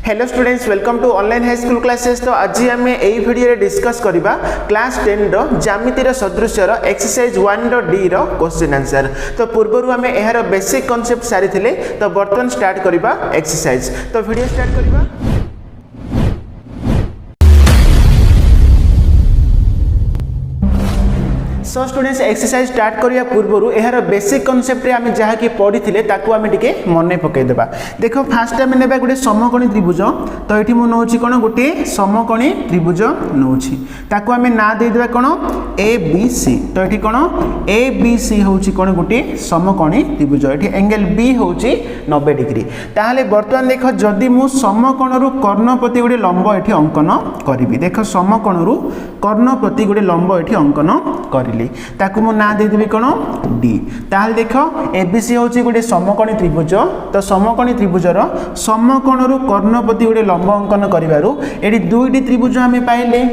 Hello students, welcome to online high school classes. तो आज आम यही वीडियो रे डिस्कस करबा क्लास 10 रो ज्यामितिर सदृश्यर एक्सरसाइज 1 रो डी रो क्वेश्चन आंसर। तो पूर्वरु आम एहार बेसिक कांसेप्ट सारी थिले, तो वर्तमान स्टार्ट करबा एक्सरसाइज। तो वीडियो स्टार्ट करबा। सो स्टूडेंट्स, एक्सरसाइज स्टार्ट करिया पूर्वरु एहार बेसिक कांसेप्ट रे आमे जहा कि पढी थिले ताकू आमे टिके मने पकई देबा। देखो फास्ट आमे नेबा गुटे समकोणी त्रिभुज। तो एठी मु नउची कोन गुटे समकोणी त्रिभुज नउची, ताकू आमे ना दे देबा कोन ए बी सी। तो एठी कोन ए बी सी होउची कोन गुटे समकोणी त्रिभुज। एठी एंगल बी होउची 90 डिग्री। ताहाले वर्तमान देखो जदी मु समकोणरु कर्ण प्रति गुटे लंब एठी अंकन करबी। देखो समकोणरु कर्ण प्रति गुटे लंब एठी अंकन करली, ताकू मु ना दे देबी कोन डी। ताहाले देखो एबीसी होची गुटे समकोणी त्रिभुज। तो समकोणी त्रिभुजर समकोणरु कर्ण प्रति गुटे लंब अंकन करिवारु एडी दुईटी त्रिभुज आमे पाइले।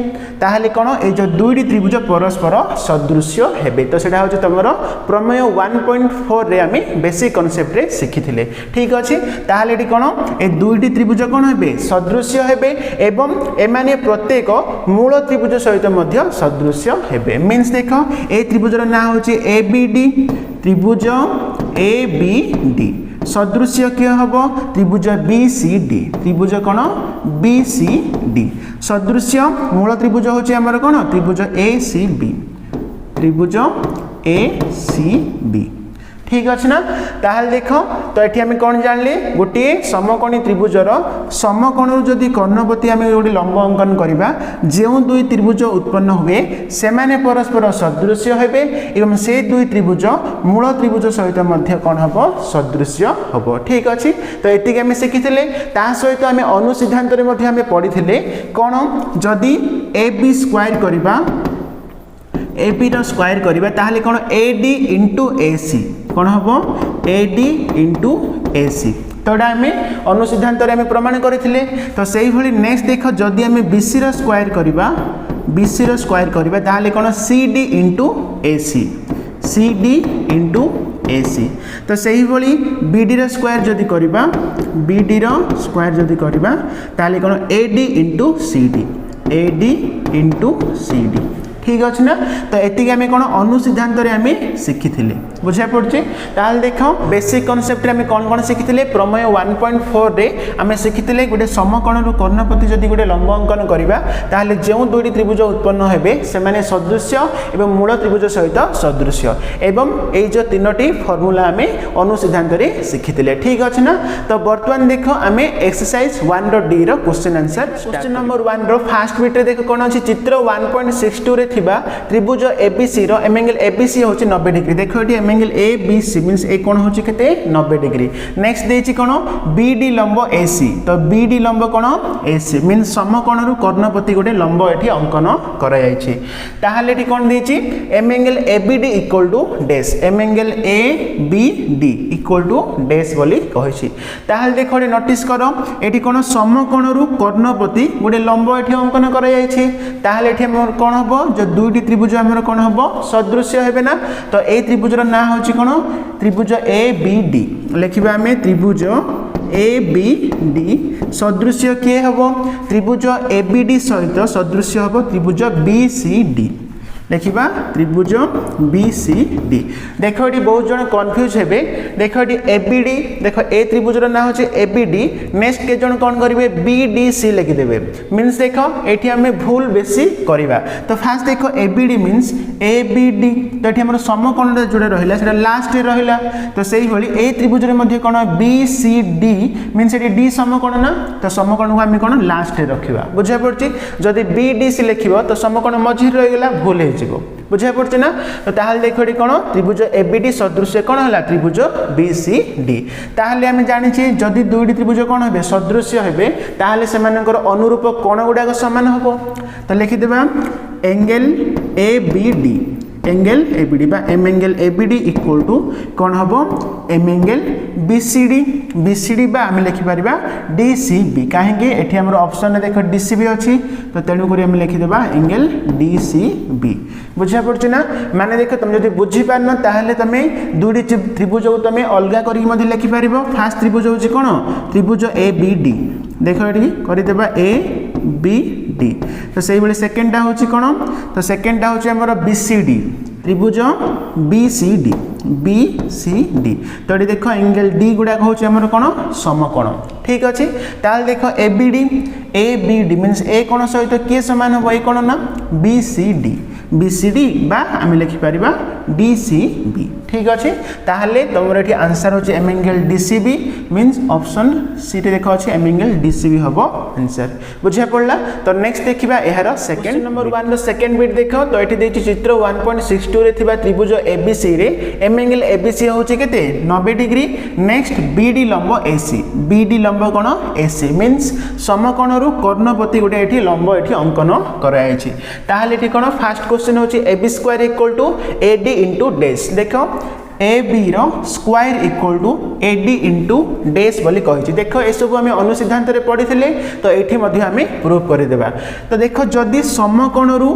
ताहाले कोन ए जो दुईटी त्रिभुज परस्पर सदृश्य हेबे। तो सेटा होची तमरो प्रमेय 1.4 रे आमे बेसिक कांसेप्ट रे सिखिथिले। ठीक अछि। ताहाले एडी कोन ए दुईटी त्रिभुज कोन हेबे सदृश्य हेबे एवं एमाने प्रत्येक मूल त्रिभुज सहित मध्य सदृश्य हेबे। मींस देखो ए त्रिभुजर ना होची एबीडी। त्रिभुज एबीडी सदृश्य के हबो त्रिभुज बीसीडी। त्रिभुज कोन बीसीडी सदृश्य मूल त्रिभुज होची हमर कोन त्रिभुज एसीबी। त्रिभुज एसीबी। ठीक अछि ना। ताहाल देखो तो एठी हम कोन जानले गोटे समकोणी त्रिभुजर समकोणरु जदी कर्णपति हम गोटे लंब अंकन करिबा, जेउ दुई त्रिभुज उत्पन्न हुए से माने परस्पर सदृश्य हेबे एवं से दुई त्रिभुज मूल त्रिभुज सहित मध्य कोन हबो सदृश्य हबो। ठीक अछि। तो एतिके हम सिखिथिले। ता सहित हम अनुसिद्धांत रे मध्य हम पढिथिले कोन जदी ab स्क्वायर करिबा ab रो स्क्वायर करिबा ताहाले कोन ad * ac कोन हबो ad * ac। तो आम अनुसिद्धांत रे प्रमाण करथिले। तो सेही भली नेक्स्ट देखो जदी आम bc रो स्क्वायर करिबा bc रो स्क्वायर करिबा ताहाले कोन cd * ac cd * ac। तो सेही भली bd रो स्क्वायर जदी करिबा bd रो स्क्वायर जदी करिबा ताहाले कोन ad * cd ad * cd। ठीक अछि ना। तो एतिके हमें कोन अनुसिद्धांत रे हमें सिखिथिले। बुझा पड़छि। ताल देखो बेसिक कांसेप्ट रे हमें कोन सिखिथिले। प्रमेय 1.4 रे हमें सिखिथिले गुटे समकोणरु कर्णपति जदी गुटे लंब अंकन करिबा ताहाले जेउ दुईटी त्रिभुज उत्पन्न हेबे से माने सदृश्य एवं मूल त्रिभुज सहित सदृश्य एवं एई जो तीनोटी फार्मूला हमें अनुसिद्धांत रे सिखिथिले। ठीक अछि ना। तो वर्तमान देखो हमें एक्सरसाइज 1 रो डी रो क्वेश्चन आंसर। क्वेश्चन नंबर 1 रो फर्स्ट बिट रे देखो कोन अछि चित्र 1.62 रे थिबा त्रिभुज एबीसी रो एम एंगल एबीसी होची 90 डिग्री। देखो एटी एम एंगल एबीसी मींस ए कोण होची केते 90 डिग्री। नेक्स्ट देची कोण बीडी लंब एसी। तो बीडी लंब कोण एसी मींस समकोणरु कर्णपति गोटे लंब एठी अंकन करा जायछि। ताहाले एठी कोण देची M angle ABD equal to dash M angle ABD equal to dash बोली कहैछि। ताहाले देखो एठी नोटिस करो एठी कोण समकोणरु कर्णपति गोटे लंब एठी अंकन करा जायछि। ताहाले एठी हमर कोण हबो जो दुईटी त्रिभुज हमर कोन हबो सदृश्य हेबे ना। तो ए त्रिभुजर ना होची कोन त्रिभुज एबीडी। लिखिबा हमें त्रिभुज एबीडी सदृश्य के हबो त्रिभुज एबीडी सहित सदृश्य हबो त्रिभुज बीसीडी। देखिबा त्रिभुज बीसीडी। देखो एटी बहुत जण कंफ्यूज हेबे। देखो एटी एबीडी देखो ए त्रिभुजर ना होची एबीडी। नेक्स्ट के जण कोन करिवे बीडीसी लिखि देबे। मींस देखो एठी हमें भूल बेसी करिवा। तो फास्ट देखो एबीडी मींस एबीडी। तो एठी हमर समकोण रे जोडे रहिला सेटा लास्ट रे रहिला। तो सेही भली ए त्रिभुज रे मध्ये कोन बीसीडी मींस एठी डी समकोण ना। तो समकोण को हम कोन लास्ट रे रखिबा। बुझा पड़छि। जदी बीडीसी लिखिबो तो समकोण मझि रहि गेला भूल हे बुझा पड़ছে ना। तो ताहाले देखो एटी कोन त्रिभुज एबीडी सदृश्य कोन हला त्रिभुज बीसीडी। ताहाले हम जानि छी जदी दुईटी त्रिभुज कोन हेबे सदृश्य हेबे ताहाले सेमानकर अनुरूप कोण गुडा समान हबो। तो लिखि देबा एंगल एबीडी एंगल एबीडी बा M angle ABD equal to कोन हबो एम एंगल बीसीडी। बीसीडी बा हम लिखि परिबा डीसीबी। काहे कि एठी हमर ऑप्शन रे देखो डीसीबी अछि। तो तेनु करी हम लिखि देबा एंगल डीसीबी। बुझा पड़छ ना। माने देखो तुम जदी बुझी पारन ताहले तमे दुईटी त्रिभुज को तमे अलगा करी मध्ये लिखि परिबो। फर्स्ट त्रिभुज होची कोन त्रिभुज एबीडी देख ये करदेबा ए बी डी तो से भाई सेकेंडटा हूँ कौन तो सेकेंडटा हूँ आमर बी सी डी त्रिभुज बी सी डी तो ये देख एंगल डी गुड़ाक हूँ आमर कौन समकोण ठीक अच्छे ताल देख ए बी डी मीनस ए कोण सहित किए सामान हम ये कोण ना बी सी डी बा आम लिखिपर डी सी बी ठीक अच्छे ताहले तुम ये आंसर होची एम angle D C B means option C टे देख अच्छे एम एंगल डी सी बी हम आंसर बुझा पड़ा तो नेक्स्ट देखा यार सेकेंड नंबर 1 सेकेंड बिट देख तो ये देखिए चित्र 1.62 रे थिबा त्रिभुज एबीसी रे एम एंगल एबीसी होची केते 90 डिग्री नेक्स्ट बीडी लंब एसी बीडी लंब कोण एसी मीन्स समकोण रु कर्णपति गोटे ये लंब ये अंकन कराई ताहले ये कोण फास्ट क्वेश्चन होची ab square equal to ad into dash देख A B square equal to AD into dash बोली कही देख ये सब आम अनुसिद्धांत पढ़ी तो ये आम प्रूव करदेबा तो देख जदि समकोण रु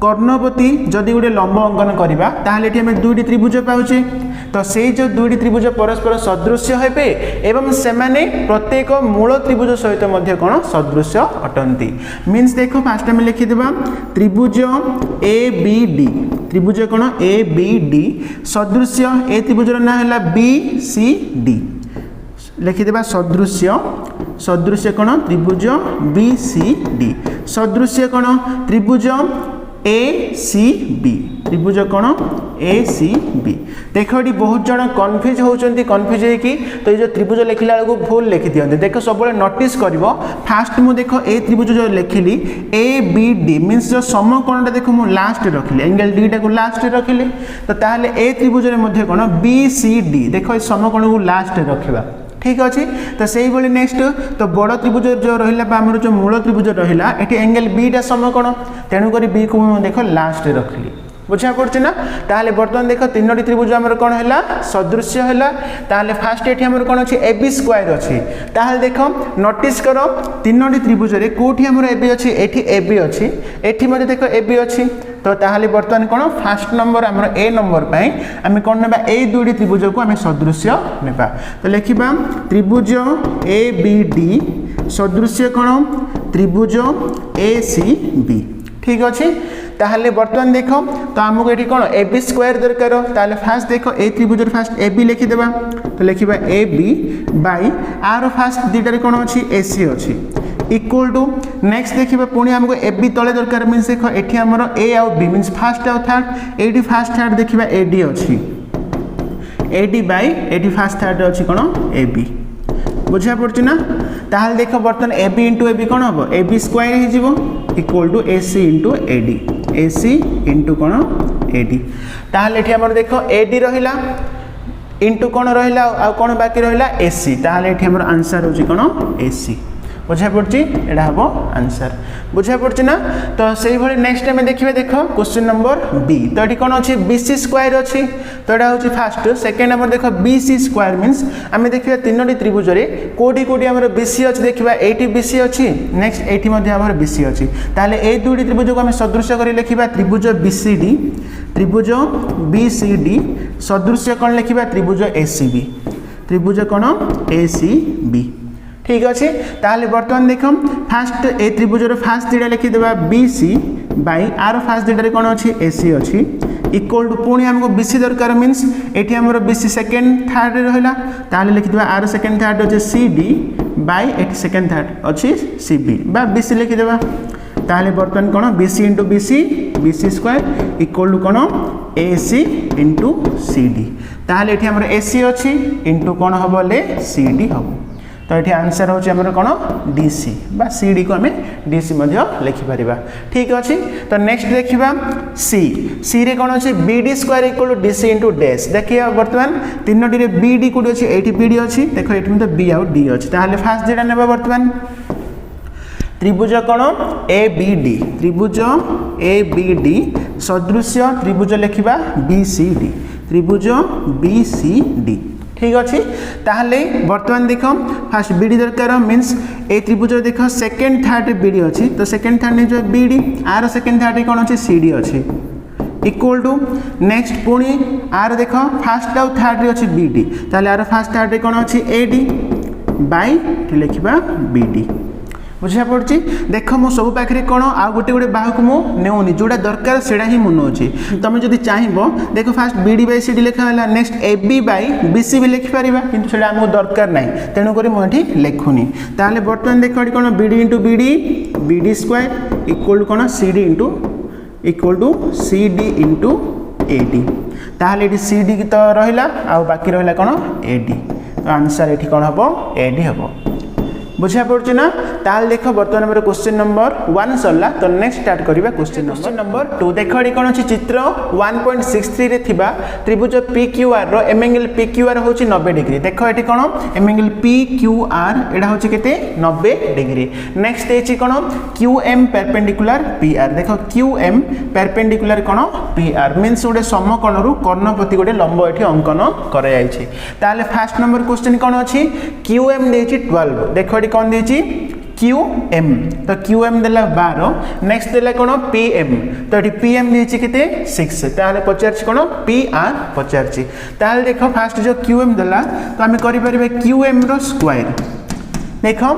कर्णपति जदि गोटे लंब अंकन करवा ताहले आम दुईटी त्रिभुज पाचे तो से जो दुईटी त्रिभुज परस्पर सदृश्य हेबे एवं सेमाने प्रत्येक मूल त्रिभुज सहित कौन सदृश्य अटंती मीन्स देख फास्ट आम लिखिदेबा त्रिभुज ए बी डी त्रिभुज कौन ए बी डी सदृश्य ए त्रिभुजर ना है बी सी डी लिखिदेबा सदृश्य कौन त्रिभुज बी सी डी सदृश्य कौन त्रिभुज ए सी बी त्रिभुज कौन ए सी बी देख ये बहुत जन कन्फ्यूज होती कन्फ्यूज होगी तो ये जो त्रिभुज लिखला बेलू भूल लिखि दिखते देख सब नोटिस कर फास्ट मु देख ए त्रिभुज जो लिखिली ए बी डी मीन्स जो समकोणटा देख मुझे लास्ट रखिली एंगल डी टाक लास्ट रखिली तो ताहले ए त्रिभुज कौन बी सी डी देख ये समकोण को लास्ट रखा ठीक अच्छे तो से ही नेक्स्ट तो बड़ त्रिभुज जो रहा आम जो मूल त्रिभुज रहा ये एंगल बीटा समकोण तेणुक बी को देख लास्ट रखिली बुझा पड़े ना ताहले बर्तमान देख तीनो त्रिभुज आमर कौन है सदृश्य है ताहले फास्ट ये आमर कौन अच्छे ए बी स्क्वायर अच्छी ताहले देख नोटिस कर तीनो त्रिभुज कौटी आमर ए बी अच्छी ए बी अच्छी एठी मध्य देख ए बी अच्छी तो ताहले बर्तमान कौन फास्ट नंबर आमर ए नंबर पाई आम कौन ना ए दुईटी त्रिभुज को आम सदृश्य नेबा तो लिखा त्रिभुज ए बी डी सदृश्य कौन त्रिभुज ए सी बी ठीक अच्छे ताहले बर्तमान देख तो आमको ये कौन ए बी स्क्वायर दरकार ताहले फास्ट देख ए त्रिभुज फास्ट ए बी लिखिदेबा तो लिखा ए बी बाई आर फास्ट दुईटार कौन अच्छी ए सी अच्छी इक्वल टू नेक्स्ट देखिए पुणी आमको ए बी तले दरकार मीन्स देख ये आमर ए आउ बी मीन्स फास्ट आउ थर्ड ये फास्ट थर्ड देखा ए डी अच्छी ए डी बाई ये फास्ट थर्ड अच्छी कौन ए बी बुझा पड़े ना ताहले देख बर्तमान A B into A B कौन हम ए बी स्क्वायर हो equal to A C into A D A C into कौन ए डी ताहले ये आमर देख ए डी रहा इंटू कौन रहा कौन बाकी रहा ए सी ताहले ये आमर आंसर हो कौन ए सी बुझा पड़ी यहाँ हम आंसर बुझा पड़ी ना तो से नेक्स्ट आम देखिए देख क्वेश्चन नंबर बी तो ये कौन अच्छी बी सी स्क्वायर अच्छी तो यहाँ हूँ फास्ट सेकेंड नंबर देख बी सी स्क्वायर मीन्स आम देखिए तीनो त्रिभुज कौटी कौटी आम बी सी अच्छी देखा ये बी सी अच्छी नेक्स्ट ये बी सी अच्छी ताहले ए दुईटी त्रिभुज को आम सदृश्य कर लिखा त्रिभुज बी सी डी सदृश्य कौन लिखा त्रिभुज ए सी बी त्रिभुज कौन ए सी बी ठीक अच्छे ताहले बर्तमान देख फास्ट ए त्रिभुजर फास्ट दुटा लिखिदेबा बी सी बाई आर फास्ट दुटार कौन अच्छी ए सी अच्छी इक्वल टू पुणी आमको बी सी दरकार मीन्स ये आमर बी सी सेकेंड थार्ड रहा ताहले लिखिदेबा आर सेकेंड थार्ड अच्छे सी डी बाई एटी सेकेंड थार्ड अच्छी सी बी बा बी सी लिखिदेबा ताहले बर्तमान कौन B C into B C square equal to कौन A C into C D ताहले ये आमर ए सी अच्छी इंटू कौन हम सी डी हम तो ये आंसर हूँ आम कौन डी सी बा सी डी को आम डी सी लिखिपर ठीक अच्छे तो नेक्स्ट देखा सी सी रे कौन अच्छे B D square equal to D C into dash देखिए बर्तमान तीनो टी बी डी कौटी अच्छी ये बी डी अच्छी देख ये तो बी आउ डी अच्छी ताहले फास्ट जेटा ने बर्तमान त्रिभुज कौन ए बी डी त्रिभुज ए बी डी सदृश्य त्रिभुज लिखा बी सी डी त्रिभुज बी सी डी ठीक अच्छे ताहले बर्तमान देख फास्ट बीडी दरकार मीन्स ए त्रिभुज देख सेकेंड थर्ड बीडी अच्छी तो सेकेंड थर्ड नहीं जो बीडी आर सेकेंड थर्ड कौन अच्छी सी डी अच्छी इक्वल टू नेक्स्ट पुणी आर देख फास्ट आउ थर्ड अच्छी बी डी ताहले आर फास्ट थर्ड कौन अच्छी ए डी बाय लिखा BD बुझा पड़ी देख मो सब पाखे कौन आ गोटे गोटे बाहू मु नेउनी जोड़ा दरकार से ही मुनौची तुम जब चाहब देख फास्ट BD बाय CD लिखा है नेक्स्ट AB बाय BC भी लिखिपर कि आमको दरकार ना तेणुक मुझे लिखुनी ताहले बर्तमान देख कौन BD into BD BD square equal कौन CD into equal to CD into AD ताहले ये CD तो रहा आ बाकी रहा कौन AD तो आंसर ये कौन हम AD हम बुझा पड़े ना ताल देख बर्तमान मेरे क्वेश्चन नंबर 1 सरला तो नेक्स्ट स्टार्ट करिबा क्वेश्चन नंबर 2 देख ये कौन चित्र 1.63 रे थिबा त्रिभुज PQR रो एम एंगल PQR होची 90 डिग्री देख ये कौन एम एंगल PQR एडा होची केते 90 डिग्री नेक्स्ट देछि कौन QM परपेंडिकुलर PR देख QM परपेंडिकुलर कौन PR मींस गोटे समकोण रु कर्णपति गोटे लंब एठी अंकन करा जायछि ताले फर्स्ट नंबर क्वेश्चन कौन अछि QM देछि 12 देख कौन देछि QM तो QM देला 12 नेक्स्ट देला कौन PM तो ये PM देछि केते 6 ताले पचारछि कौन PR पचारछि ताले देखो फास्ट जो QM देला तो आमे करि परिबे QM रो स्क्वायर देखो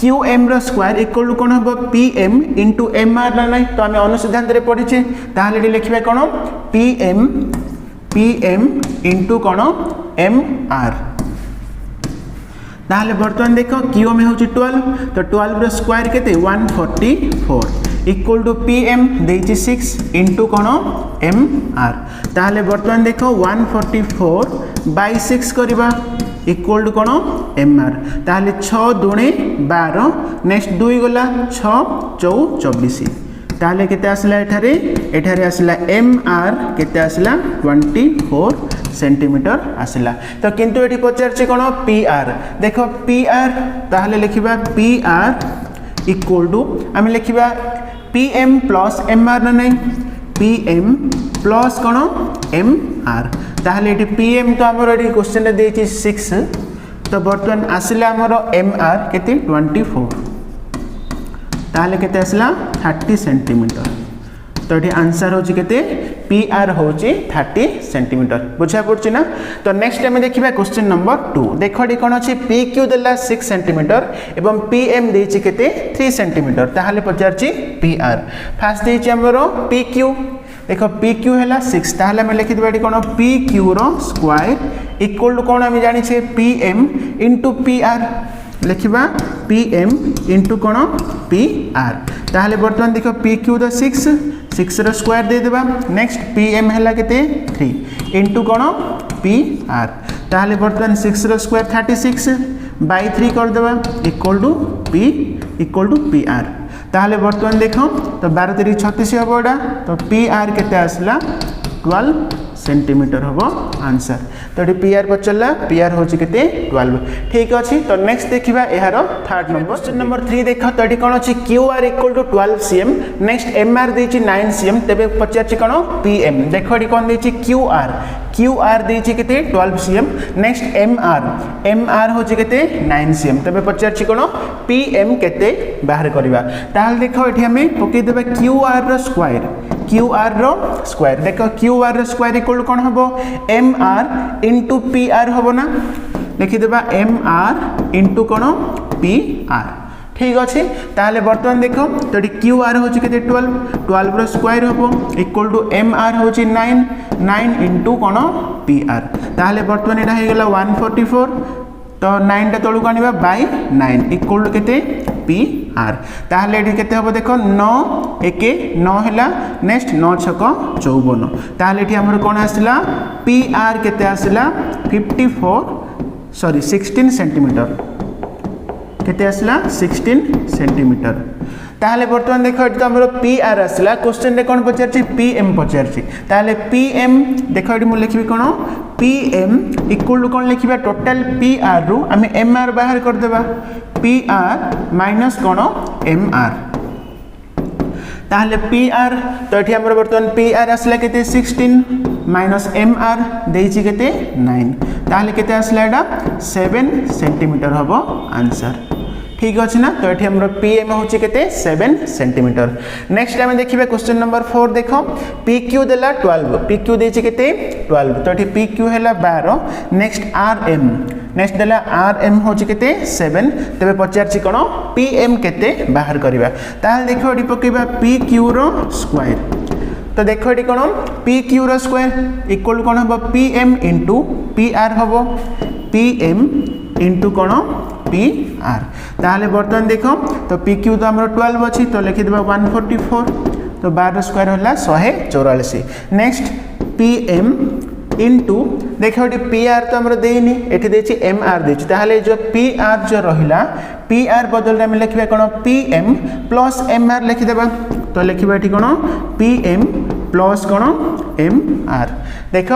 QM रो स्क्वायर इक्वल टू कौन हम PM इंटू MR ना नहीं तो आमे अनुसिद्धांत रे पढ़िछे ताले ये लिखिबे कौन PM इंटू कौन MR ताहले बर्तमान देख QM हूँ 12 तो 12 रो स्क्वायर केते 144 इक्वल टू PM देछि 6 इंटू कौन MR ताहले बर्तमान देख 144 बाय 6 करबा इक्वल टू कौन MR ताहले 6 दुणे 12 नेक्स्ट 2 गला 6 24 ताहले केते आसला एठारे आसला MR केते आसला 24 सेंटीमीटर आसला तो किंतु एठी पचारछि कोन PR देखो PR ताहले लिखिबा PR इक्वल टू आमे लिखिबा PM प्लस MR ना नहीं PM प्लस कोन MR ताहले एठी PM तो हमर एठी क्वेश्चन रे देछि 6 तो बर्तमान आसला हमर MR केते 24 ताहले केते आसला 30 सेंटीमीटर तो ये आंसर होची केते PR होची 30 सेंटीमीटर बुझा पड़छि ना तो नेक्स्ट टाइम देखिबा क्वेश्चन नंबर 2 देखो ये कोन अछि PQ देला 6 सेंटीमीटर एवं PM देछि केते 3 सेंटीमीटर ताहाले पचारछि PR फास्ट देछि हमरो PQ देखो PQ हैला 6 ताहाले हम लिखि देबा कोन PQ रो स्क्वायर इक्वल टू कोन हम जानि छे PM इनटू PR लिखिबा PM इनटू कोन PR ताहाले बर्तमान देखो PQ तो 6 रो स्क्वायर दे देबा नेक्स्ट PM हैला केते 3 इनटू कोन PR ताहाले बर्तमान 6 रो स्क्वायर 36 बाय 3 कर देबा equal to P equal to PR ताहाले बर्तमान देखो तो 12 3 36 हबो एडा तो PR केते आसला 12 सेंटीमीटर हम आंसर तो ये PR पचला PR होची केते 12 ठीक अच्छी तो नेक्स्ट देखिबा यार थर्ड नंबर क्वेश्चन नंबर 3 देख तो ये कौन अच्छी QR equal to 12 cm next MR देछि 9 cm तेबे पचारछि कौन PM देख ये कौन देछि QR देछि केते 12 cm नेक्स्ट MR होछि केते 9 cm तेबे पचारछि कौन PM केते बाहर करबा ताहाल देखो एठी हमें पकई देबा QR रो स्क्वायर देख QR रो स्क्वायर इक्वल कौन हम MR इंटू PR हम ना लिखिदेबा MR इंटू कौन PR ठीक अच्छे ताहले बर्तमान देख तो ये QR होची केते 12 रो स्क्वायर हम इक्वल टू MR होची 9 इंटू कौन PR ताहले बर्तमान एटा हे गेला 144 तो 9 टा तळु कानिबा बाय 9 इक्वल टू केते PR ताहले एठी केते हबो देखो 9 एके 9 हैला नेक्स्ट 9 छक 54 ताहले एठी हमर कोन आसिला PR केते आसिला 16 सेंटीमीटर केते आसिला 16 सेंटीमीटर ताहले बर्तमान देखो एठी तो हमर PR आसिला क्वेश्चन रे कोन पचारछि PM पचारछि ताहले PM देखो एठी मु लिखिबि कोन PM इक्वल टू कोन लिखिबा टोटल PR रु आमे MR बाहर कर देबा PR माइनस कोन MR ताहले PR तो एठी हमर बर्तमान PR आसला केते 16 माइनस MR देछि केते 9 ताहले केते आसला एडा 7 सेंटीमीटर हबो आंसर ठीक अच्छे ना तो ये हमर PM होची केते 7 सेंटीमीटर नेक्स्ट टाइम देखिबे क्वेश्चन नंबर 4 देखो PQ देला 12 PQ देछि केते 12 तो ये PQ हैला 12 नेक्स्ट RM नेक्स्ट देला आर एम होची केते 7 तबे पचारची कोन पी एम केते बाहर करबा ताल देखो एडी पकेबा पी क्यू रो स्क्वायर तो देखो ये कौन पी क्यू रो स्क्वायर इक्वल कौन हम P M into P R हम पी एम इंटू कौन पी आर ताहले बर्तमान देखो तो पी क्यू तो आम 12 अच्छी तो लिखिद 144 तो 12 स्क्वायर है 144 नेक्स्ट पी एम इंटू देख पी आर तो आम देनी ये एम आर दे जो पी आर जो रहा पी आर बदल आम लिखा कौन P M plus M R लिखिदेबा तो लिखा ये कौन पी एम प्लस कौन एम आर देख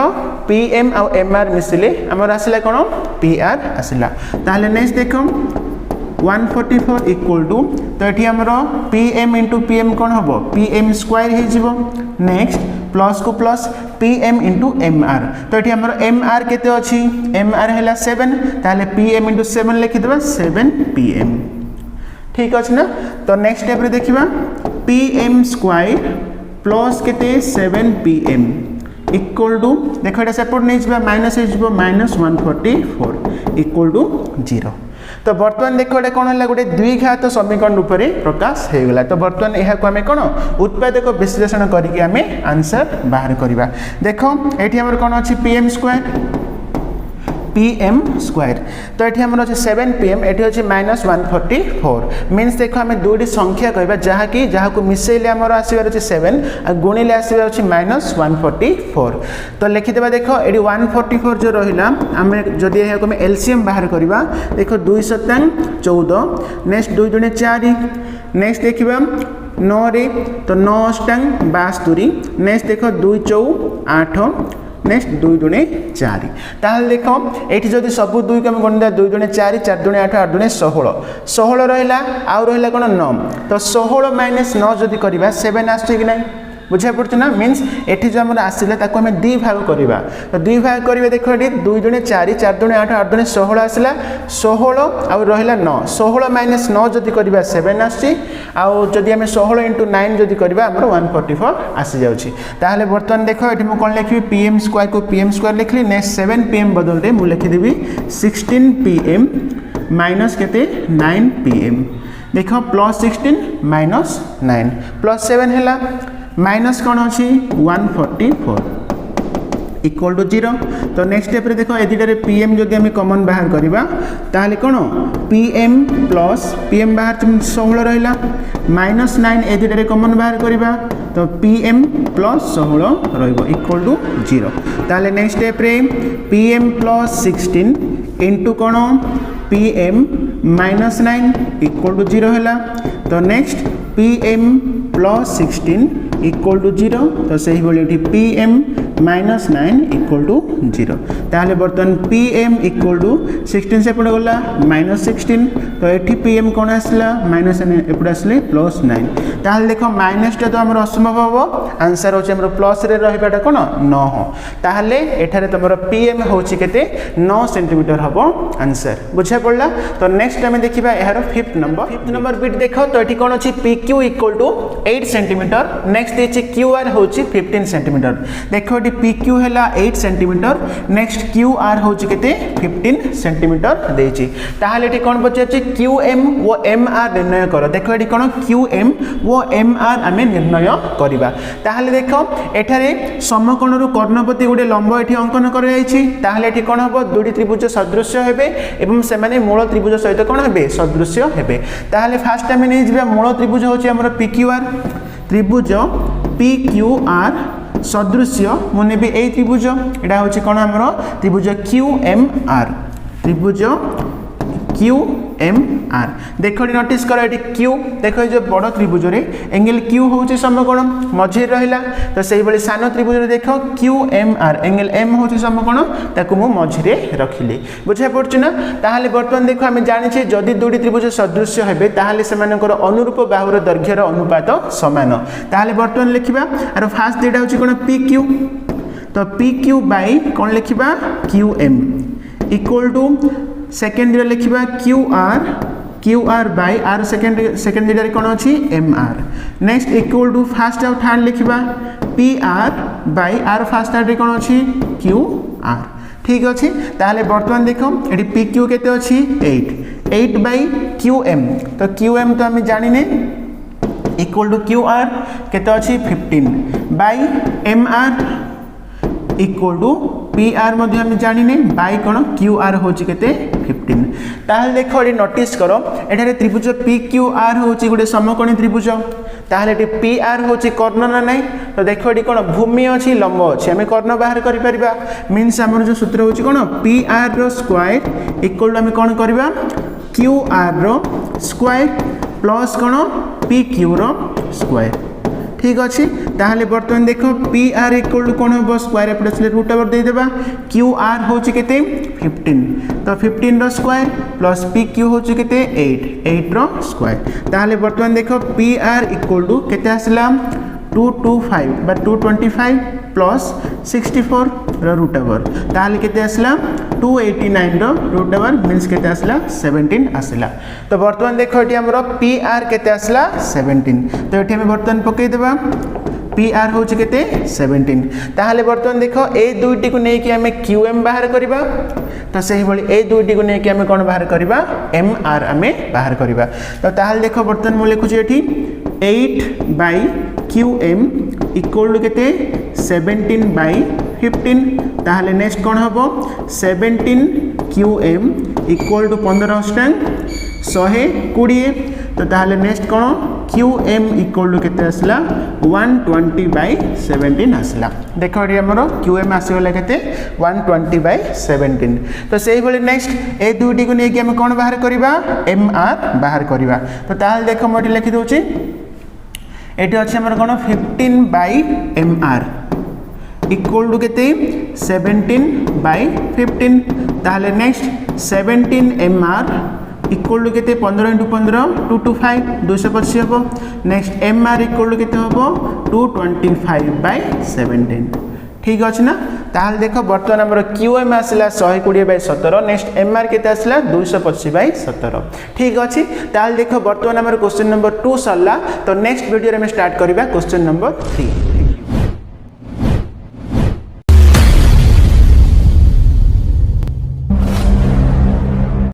पी एम आउ एम आर मिसिले आमर आसला कौन पी आर आसला ताहले नेक्स्ट देख 144 इक्वल टू तो ये आमर P M into P M कौन हम पी एम स्क्वायर हो नेक्स्ट प्लस को plus P M into M R तो ये आमर एम आर केते अच्छी एम आर है 7 ताहले पी एम इंटू 7 लिखिदेबा 7 पी एम ठीक अच्छे ना तो नेक्स्ट स्टेप देखा पी एम स्क्वायर प्लस केते 7 पी एम इक्वल टू देख ये सेपट नहीं माइनस हो -144 इक्वल टू 0 तो बर्तमान देखो ये कौन है गोटे द्विघात समीकरण रूप में प्रकाश हो गला तो बर्तमान यह आम कौन उत्पादक विश्लेषण करके आम आंसर बाहर करवा देख ये आम कौन अच्छी P M square P M square तो ये आम अच्छे 7 पी एम ये अच्छे -144 मीन्स देख आम दुईटी संख्या कहवा जहाँकि जहाँ मिसेले आमर आसबार अच्छे 7 और गुणिले आसबार अच्छे -144 तो लिखिदेबा देख ये 144 जो रहा आम जदि यह एलसीएम बाहर करवा देख 2 7 14 नेक्स्ट 2 2 4 नेक्स्ट देखा 9 रे तो 9 8 72 नेक्स्ट देख 2 4 8 नेक्स्ट 2 2 4 ताहले देख ये जब सब 2 को गणित 2 2 4 4 2 8 8 2 16 16 रहा आउ रहा कौन 9 तो 16 माइनस 9 जदि करवा 7 आसुच्छे कि नहीं बुझा पड़े ना मीन्स ये जो आम आसला आम दी भाग करवा तो दी भाग करेंगे देख ये 2 2 4 4 2 8 8 2 16 आसला 16 आउ रहा 9 16 माइनस 9 जदि करवा 7 आसची आउ जदि आम 16 इंटू 9 जदि करवा आमर 144 आसी जाऊँगी ताहले बर्तमान देख ये मुझे कौन लिखी पी एम स्क्वायर को पी एम स्क्वायर लिखली नेक्स्ट 7 पी एम बदल मुझे लिखिदेवी 16 पी एम माइनस के 9 पी एम देख प्लस 16 माइनस 9 प्लस 7 है माइनस कौन अच्छी 144 इक्वल टू 0 तो नेक्स्ट स्टेप रे देखो एदिटारे पीएम जदि आम कमन बाहर करवा ताहले कौन पीएम प्लस पीएम बाहर 16 रहा -9 एदिटारे कमन बाहर करवा तो पीएम प्लस 16 रहिबो इक्वल टू 0 ताहले नेक्स्ट स्टेप रे पीएम प्लस 16 इंटू कौन पीएम -9 इक्वल टू 0 है तो next PM plus 16 equal to 0 तो से ही भाई पी एम -9 इक्वल टू 0 ताहले बर्तमान पी एम इक्वल टू 16 से गला -16 तो ये पी एम कौन आसला माइनस एपटे आसले +9 ताहले देख माइनसटा तो आम असंभव हम आंसर होचे हमर प्लस रे रहिबाटा कोन 9 ताहले एठारे तुमर पी एम होची केते 9 सेंटीमीटर हबो आंसर बुझा पड़ला तो नेक्स्ट आम देखिबा यार 5th नंबर बिट देखो तो एठी कोन अछि P Q equal to 8 centimetre next देछि क्यू आर होची 15 सेंटीमीटर देखो एठी पी क्यू हैला 8 सेंटीमीटर नेक्स्ट क्यू आर होची केते 15 सेंटीमीटर देछि ताहले एठी कोन बचैछि क्यू एम वो एम आर निर्णय कर देखो एठी कोन क्यू एम वो एम आर आमे निर्णय करिबा ताहले देखो एठारे समकोणरु कर्णपति गोटे लंब एठी अंकन कर जाइछि ताहले एठी कोन हबो दुडी त्रिभुज सदृश्य हेबे एवं सेमाने मूल त्रिभुज सहित कोन हेबे सदृश्य हेबे ताहले फास्ट टाइम नै जिबा मूल त्रिभुज होछि हमर पी क्यू आर त्रिभुज पी क्यू आर सदृश्य मुने भी ए त्रिभुज एटा होछि कोन हमर त्रिभुज क्यू एम आर त्रिभुज क्यू एम आर देखो नोटिस कर ये क्यू देखो जो बड़ त्रिभुज रे एंगल क्यू होछि समकोण मझे रहिला तो सेही बली सान त्रिभुज रे देखो Q M R angle M होछि समकोण ताकू मु मझे रे रखिली बुझा पड़छ ना ताहाले वर्तमान देखो हम जानि छे जदि दुडी त्रिभुज सदृश्य हेबे ताहाले सेमानकर अनुरूप बाहुर दैर्घ्यर अनुपात समान ताहाले वर्तमान लिखिबा आरो फास्ट देटा होछि कोन पी क्यू तो पी क्यू बाय कोन लिखिबा Q M equal to second लिखा Q R by R second कौन अच्छी M R next equal to first आउ थर्ड लिखा P R by R first R कौन अच्छी क्यू आर ठीक अच्छे ताहले बर्तमान देख ये पी क्यू के 8 बाई क्यू एम तो क्यू एम तो आम जाने इक्वल टू क्यू आर केते अच्छी 15 by M R equal to P R आम जाने बाई कौन क्यू आर हूँ के 15 ताहले देख ये नोटिस करो एठारे त्रिभुज पी क्यू आर हूँ गोटे समकोणी त्रिभुज ताहले ये पी आर हूँ कर्ण ना ना तो देख ये कौन भूमि अच्छी लंब अच्छी आम कर्ण बाहर कर मीनस आम जो सूत्र हूँ कौन पी आर रो स्क्वायर इक्वल टू आम कौन करवा क्यू आर रो स्क्वायर प्लस कौन पी क्यू रो स्क्वायर ठीक अच्छे ताहले बर्तमान देख पी आर इक्वल टू कौन हम स्क्वायर एपटे रूट ओवर देदेबा क्यू आर हूँ के 15 तो 15 रो स्क्वायर प्लस पी क्यू हूँ के 8 रो स्क्वायर ताहले बर्तमान देख पी आर इक्वल टू केते आसला 225 बा 225 प्लस 64 रो रूट ओवर ताहले केते आसला 289 रो रूट ओवर मीन्स केते आसला 17 आसला तो बर्तमान देख ये हमर पी आर केते आसला 17 तो ये हम बर्तमान पकई देबा पी आर हूँ के 17 ताहले बर्तमान देख ए दुईटी को लेकिन आम क्यू एम बाहर करवा तो से भाई ए दुईटी को लेकिन आम कौन बाहर करवा एम आर आम बाहर करवा तो ताहले देख बर्तमान मुझे लिखुची ये 8 by Q M equal to k 17 by 15 ताहले नेक्स्ट कौन हम 17 क्यू एम इक्वल टू 15 अष्टांग 120 तो ताहले नेक्स्ट कौन क्यू एम इक्वल टू के आसला 120 बाई 17 आसला देख ये आमर क्यू एम आसगला के 120 बाई 17 तो से नेक्स्ट ए दुईटी को लेकिन आम कौन बाहर करवा एम आर बाहर करवा तो ताहले देख मुझे लिखि दूसरी ये अच्छे आमर कौन 15 by M R equal to k 17 by 15 ताहले next 17 M R equal to k 15 into 15 225 225 हम next M R equal to k हम 225 बाई 17 ठीक अच्छे ना ताहले देख बर्तमान आमर क्यू एम आसला 120 बाई 17 नेक्स्ट एम आर के आसला 225 बाई 17 ठीक अच्छे ताहले देख बर्तमान आमर क्वेश्चन नंबर 2 सरला तो नेक्स्ट वीडियो में स्टार्ट करवा क्वेश्चन नंबर 3